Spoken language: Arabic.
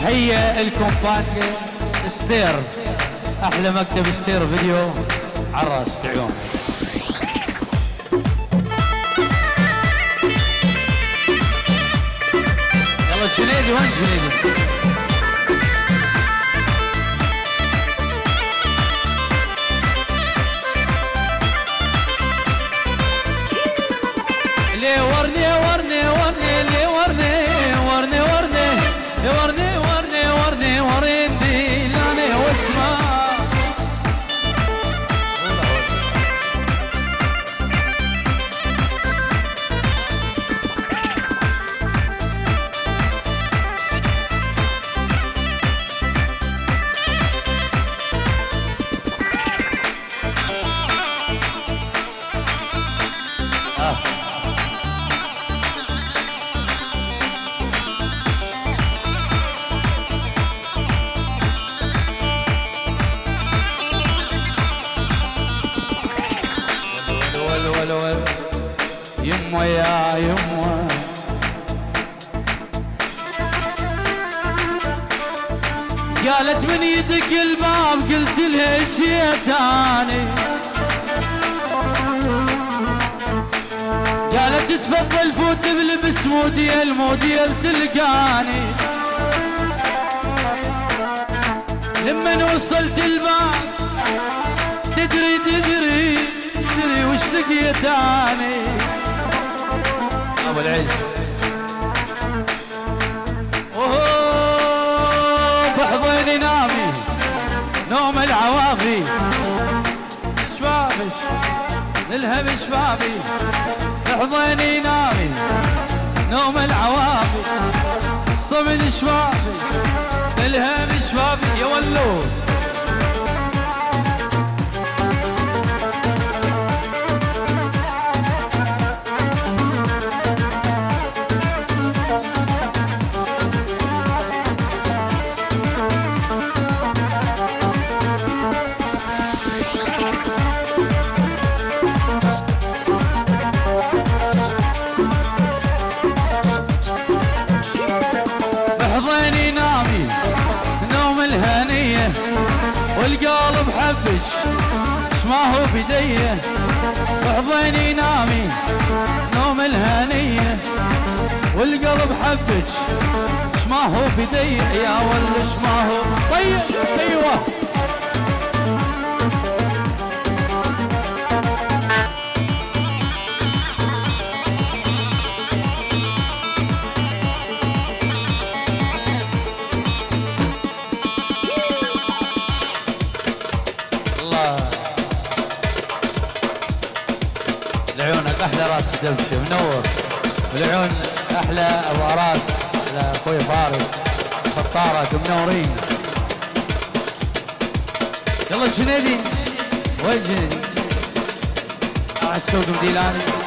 تحية الكومبانيا ستير، احلى مكتب ستير فيديو عراس عيون. يلا جنيدي، وين جنيدي؟ ليه ورني ورني ورني ليه ورني ورني ورني ورني ورني ورني ورني لاني واسمع يمه يا يمه قالت من يدك الباب قلت لها جيت اني قالت تفضل فوت بلبس موديل موديل تلقاني لما وصلت الباب تدري تدري تدري وش لقيت اني ابو العز اوه بحضيني نامي نوم العوافي شبابك نلهب شبابي بحضيني نامي نوم العوافي صمد شبابي نلهب شبابي يا ولود والقلب حبش ما هو بديه بحضيني نامي نوم الهنيه والقلب حبش ما هو بديه يا ولش ما هو طيب ايوه لعيونك احلى راس دبشه منور والعيون احلى ابو عراس اخوي فارس فطارك منورين. يلا جنيدي وين جنيدي؟ راح السوق مديلاني